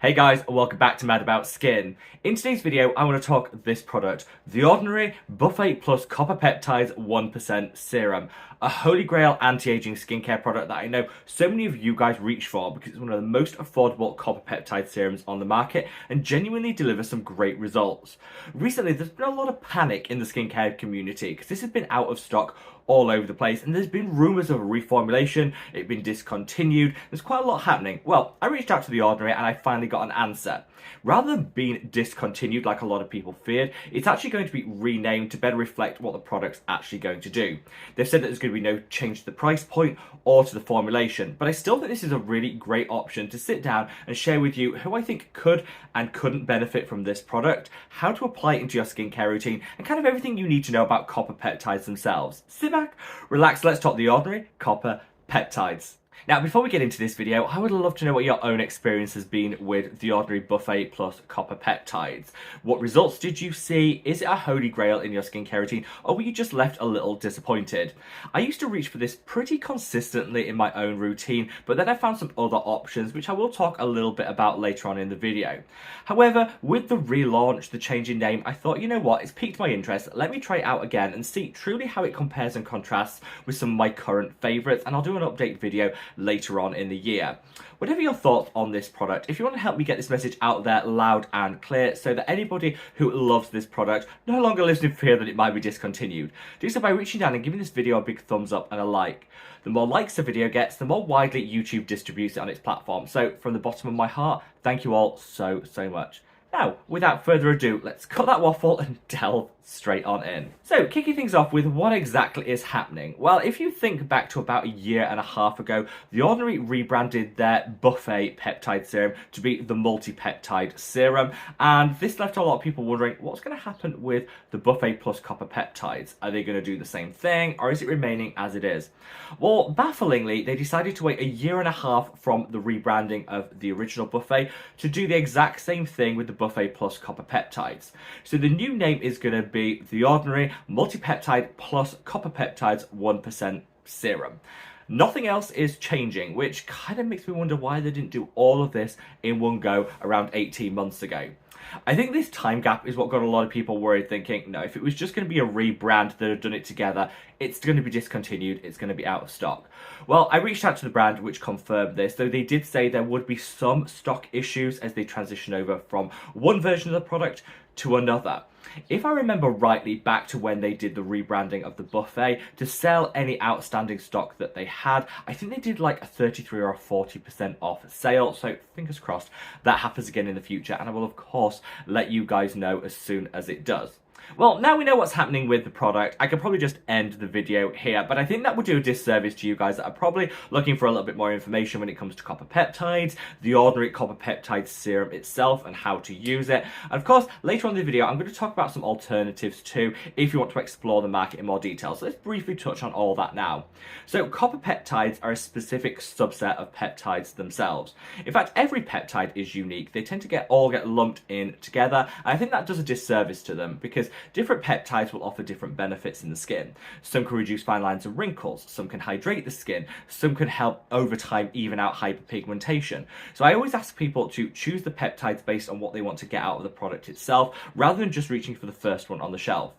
Hey guys, and welcome back to Mad About Skin. In today's video, I want to talk this product, the Ordinary Buffet Plus Copper Peptides 1% Serum, a holy grail anti-aging skincare product that I know so many of you guys reach for because it's one of the most affordable copper peptide serums on the market and genuinely delivers some great results. Recently, there's been a lot of panic in the skincare community because this has been out of stock all over the place, and there's been rumours of a reformulation, it's been discontinued, there's quite a lot happening. Well, I reached out to The Ordinary and I finally got an answer. Rather than being discontinued like a lot of people feared, it's actually going to be renamed to better reflect what the product's actually going to do. They've said that there's going to be no change to the price point or to the formulation, but I still think this is a really great option to sit down and share with you who I think could and couldn't benefit from this product, how to apply it into your skincare routine, and kind of everything you need to know about copper peptides themselves. Sit back, relax, let's talk The Ordinary Copper Peptides. Now, before we get into this video, I would love to know what your own experience has been with the Ordinary Buffet Plus Copper Peptides. What results did you see? Is it a holy grail in your skincare routine, or were you just left a little disappointed? I used to reach for this pretty consistently in my own routine, but then I found some other options, which I will talk a little bit about later on in the video. However, with the relaunch, the change in name, I thought, you know what, it's piqued my interest. Let me try it out again and see truly how it compares and contrasts with some of my current favourites, and I'll do an update video later on in the year. Whatever your thoughts on this product, if you want to help me get this message out there loud and clear so that anybody who loves this product no longer lives in fear that it might be discontinued, do so by reaching down and giving this video a big thumbs up and a like. The more likes the video gets, the more widely YouTube distributes it on its platform. So from the bottom of my heart, thank you all so much. Now, without further ado, let's cut that waffle and delve straight on in. So, kicking things off with what exactly is happening. Well, if you think back to about a year and a half ago, The Ordinary rebranded their Buffet Peptide Serum to be the Multi-Peptide Serum, and this left a lot of people wondering what's going to happen with the Buffet Plus Copper Peptides. Are they going to do the same thing, or is it remaining as it is? Well, bafflingly, they decided to wait a year and a half from the rebranding of the original Buffet to do the exact same thing with the Buffet Plus Copper Peptides. So the new name is going to be the Ordinary Multi-Peptide Plus Copper Peptides 1% Serum. Nothing else is changing, which kind of makes me wonder why they didn't do all of this in one go around 18 months ago. I think this time gap is what got a lot of people worried, thinking, no, if it was just going to be a rebrand that had done it together, it's going to be discontinued, it's going to be out of stock. Well, I reached out to the brand, which confirmed this, though they did say there would be some stock issues as they transition over from one version of the product to another. If I remember rightly, back to when they did the rebranding of the Buffet, to sell any outstanding stock that they had, I think they did like a 33 or a 40% off sale, so fingers crossed that happens again in the future, and I will of course let you guys know as soon as it does. Well, now we know what's happening with the product, I could probably just end the video here, but I think that would do a disservice to you guys that are probably looking for a little bit more information when it comes to copper peptides, the Ordinary Copper Peptide Serum itself, and how to use it. And of course, later on in the video, I'm going to talk about some alternatives too, if you want to explore the market in more detail. So let's briefly touch on all that now. So copper peptides are a specific subset of peptides themselves. In fact, every peptide is unique. They tend to all get lumped in together, and I think that does a disservice to them because different peptides will offer different benefits in the skin. Some can reduce fine lines and wrinkles, some can hydrate the skin, some can help over time even out hyperpigmentation. So I always ask people to choose the peptides based on what they want to get out of the product itself, rather than just reaching for the first one on the shelf.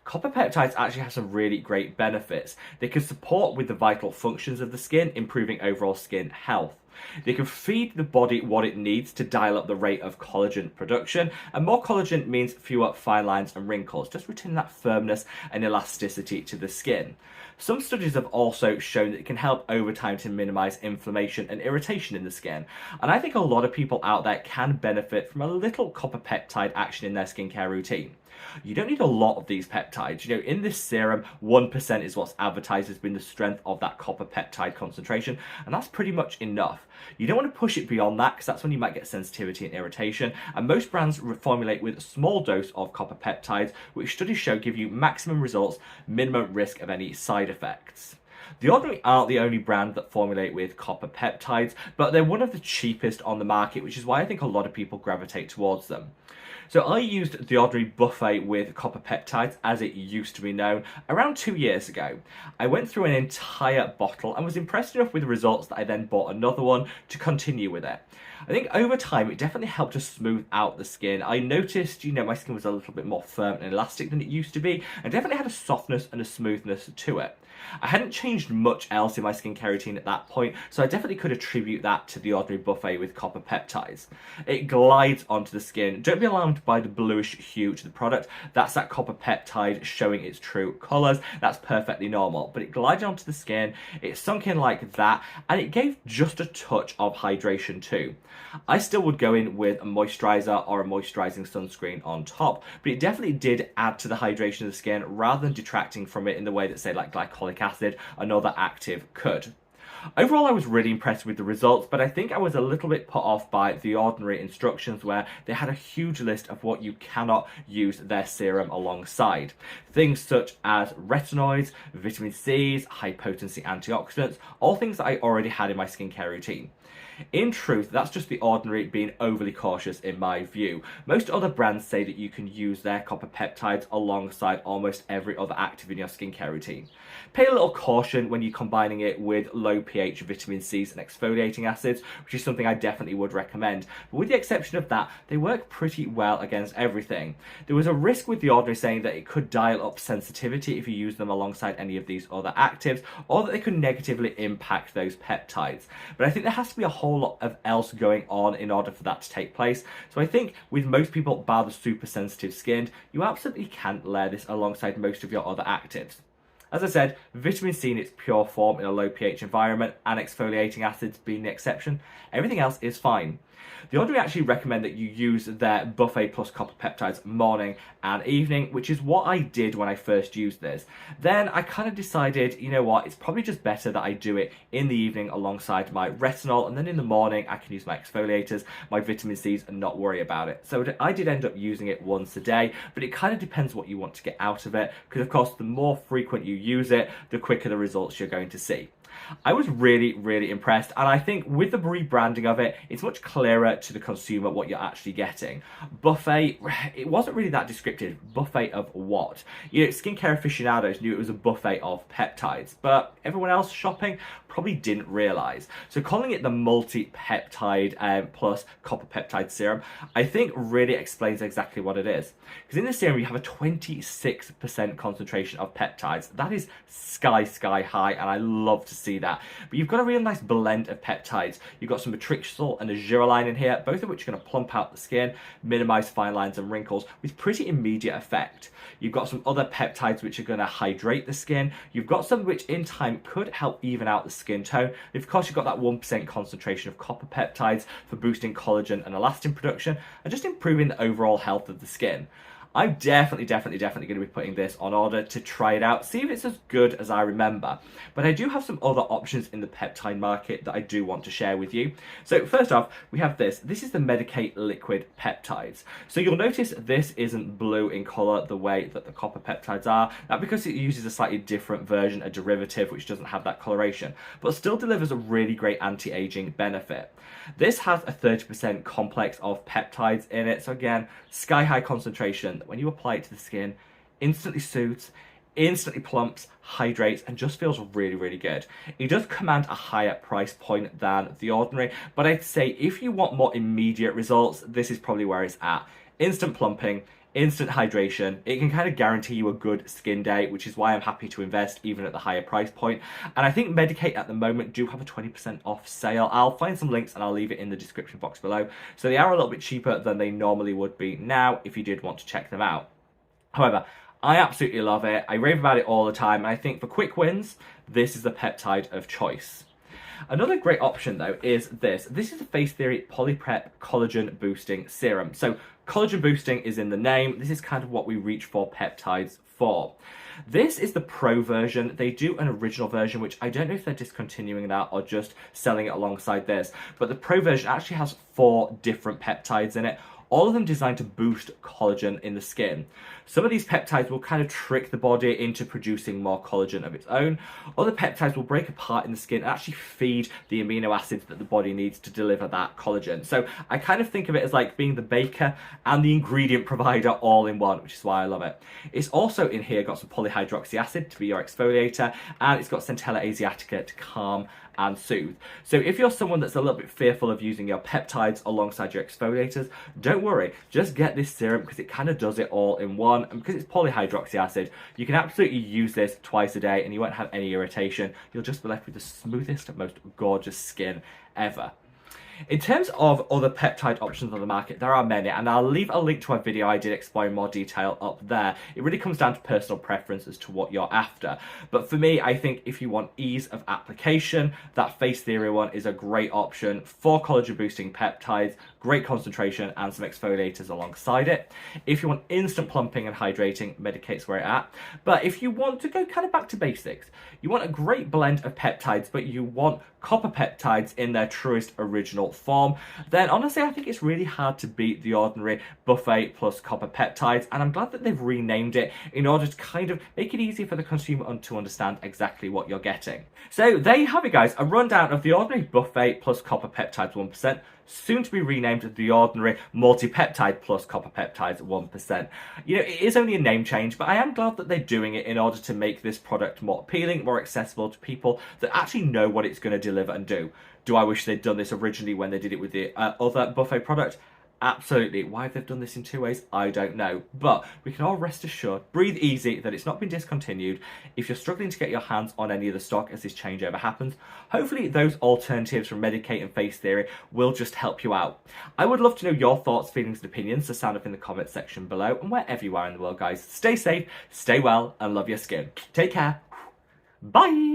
Copper peptides actually have some really great benefits. They can support with the vital functions of the skin, improving overall skin health. They can feed the body what it needs to dial up the rate of collagen production, and more collagen means fewer fine lines and wrinkles, just retaining that firmness and elasticity to the skin. Some studies have also shown that it can help over time to minimize inflammation and irritation in the skin, and I think a lot of people out there can benefit from a little copper peptide action in their skincare routine. You don't need a lot of these peptides. You know, in this serum, 1% is what's advertised as being the strength of that copper peptide concentration, and that's pretty much enough. You don't want to push it beyond that because that's when you might get sensitivity and irritation, and most brands formulate with a small dose of copper peptides, which studies show give you maximum results, minimum risk of any side effects. The Ordinary aren't the only brand that formulate with copper peptides, but they're one of the cheapest on the market, which is why I think a lot of people gravitate towards them. So I used the Ordinary Buffet with Copper Peptides, as it used to be known, around 2 years ago. I went through an entire bottle and was impressed enough with the results that I then bought another one to continue with it. I think over time, it definitely helped to smooth out the skin. I noticed, my skin was a little bit more firm and elastic than it used to be, and definitely had a softness and a smoothness to it. I hadn't changed much else in my skincare routine at that point, so I definitely could attribute that to the Ordinary Buffet with Copper Peptides. It glides onto the skin. Don't be alarmed by the bluish hue to the product. That's that copper peptide showing its true colours. That's perfectly normal. But it glided onto the skin, it sunk in like that, and it gave just a touch of hydration too. I still would go in with a moisturiser or a moisturising sunscreen on top, but it definitely did add to the hydration of the skin rather than detracting from it in the way that, say, like glycolic acid, another active, could. Overall, I was really impressed with the results, but I think I was a little bit put off by the Ordinary instructions where they had a huge list of what you cannot use their serum alongside. Things such as retinoids, vitamin C's, high potency antioxidants, all things that I already had in my skincare routine. In truth, that's just the Ordinary being overly cautious in my view. Most other brands say that you can use their copper peptides alongside almost every other active in your skincare routine. Pay a little caution when you're combining it with low pH vitamin C's and exfoliating acids, which is something I definitely would recommend. But with the exception of that, they work pretty well against everything. There was a risk with the Ordinary saying that it could dial up sensitivity if you use them alongside any of these other actives, or that they could negatively impact those peptides. But I think there has to be a whole lot of else going on in order for that to take place. So I think with most people, bar the super sensitive skinned, you absolutely can layer this alongside most of your other actives. As I said, vitamin C in its pure form in a low pH environment and exfoliating acids being the exception, everything else is fine. The Ordinary actually recommend that you use their Buffet plus Copper Peptides morning and evening, which is what I did when I first used this. Then I kind of decided, you know what, it's probably just better that I do it in the evening alongside my retinol, and then in the morning I can use my exfoliators, my vitamin C's, and not worry about it. So I did end up using it once a day, but it kind of depends what you want to get out of it, because of course the more frequent you use it, the quicker the results you're going to see. I was really, really impressed, and I think with the rebranding of it, it's much clearer to the consumer what you're actually getting. Buffet, it wasn't really that descriptive. Buffet of what? Skincare aficionados knew it was a buffet of peptides, but everyone else shopping probably didn't realise. So calling it the multi-peptide plus copper peptide serum, I think really explains exactly what it is. Because in the serum, you have a 26% concentration of peptides. That is sky high, and I love to see that. But you've got a really nice blend of peptides. You've got some matrixyl and arigreline in here, both of which are going to plump out the skin, minimise fine lines and wrinkles with pretty immediate effect. You've got some other peptides which are going to hydrate the skin. You've got some which in time could help even out the skin tone. And of course, you've got that 1% concentration of copper peptides for boosting collagen and elastin production and just improving the overall health of the skin. I'm definitely going to be putting this on order to try it out, see if it's as good as I remember. But I do have some other options in the peptide market that I do want to share with you. So first off, we have this. This is the Medicate Liquid Peptides. So you'll notice this isn't blue in colour the way that the copper peptides are. That's because it uses a slightly different version, a derivative, which doesn't have that coloration, but still delivers a really great anti-aging benefit. This has a 30% complex of peptides in it. So again, sky high concentration that when you apply it to the skin, instantly soothes, instantly plumps, hydrates, and just feels really, really good. It does command a higher price point than the Ordinary, but I'd say if you want more immediate results, this is probably where it's at. Instant plumping, instant hydration. It can kind of guarantee you a good skin day, which is why I'm happy to invest even at the higher price point. And I think Medicate at the moment do have a 20% off sale. I'll find some links and I'll leave it in the description box below. So they are a little bit cheaper than they normally would be now if you did want to check them out. However, I absolutely love it. I rave about it all the time. And I think for quick wins, this is the peptide of choice. Another great option though is this. This is a Face Theory Polyprep Collagen Boosting Serum. So collagen boosting is in the name. This is kind of what we reach for peptides for. This is the pro version. They do an original version, which I don't know if they're discontinuing that or just selling it alongside this. But the pro version actually has 4 different peptides in it, all of them designed to boost collagen in the skin. Some of these peptides will kind of trick the body into producing more collagen of its own. Other peptides will break apart in the skin and actually feed the amino acids that the body needs to deliver that collagen. So I kind of think of it as like being the baker and the ingredient provider all in one, which is why I love it. It's also in here got some polyhydroxy acid to be your exfoliator, and it's got Centella asiatica to calm and soothe. So if you're someone that's a little bit fearful of using your peptides alongside your exfoliators, don't worry, just get this serum because it kind of does it all in one, and because it's polyhydroxy acid, you can absolutely use this twice a day and you won't have any irritation. You'll just be left with the smoothest, most gorgeous skin ever. In terms of other peptide options on the market, there are many, and I'll leave a link to a video I did exploring more detail up there. It really comes down to personal preference as to what you're after. But for me, I think if you want ease of application, that Face Theory one is a great option for collagen boosting peptides, great concentration and some exfoliators alongside it. If you want instant plumping and hydrating, Medicate's where it's at. But if you want to go kind of back to basics, you want a great blend of peptides, but you want copper peptides in their truest original form, then honestly I think it's really hard to beat the Ordinary Buffet plus Copper Peptides, and I'm glad that they've renamed it in order to kind of make it easier for the consumer to understand exactly what you're getting. So there you have it guys, a rundown of the Ordinary Buffet plus Copper Peptides 1%, soon to be renamed the Ordinary Multi-Peptide plus Copper Peptides 1%. You know, it is only a name change, but I am glad that they're doing it in order to make this product more appealing, more accessible to people that actually know what it's going to deliver and do. Do I wish they'd done this originally when they did it with the other Buffet product? Absolutely. Why they've done this in two ways, I don't know. But we can all rest assured, breathe easy, that it's not been discontinued. If you're struggling to get your hands on any of the stock as this changeover happens, hopefully those alternatives from Medicate and Face Theory will just help you out. I would love to know your thoughts, feelings, and opinions, so sound up in the comments section below. And wherever you are in the world, guys, stay safe, stay well, and love your skin. Take care. Bye!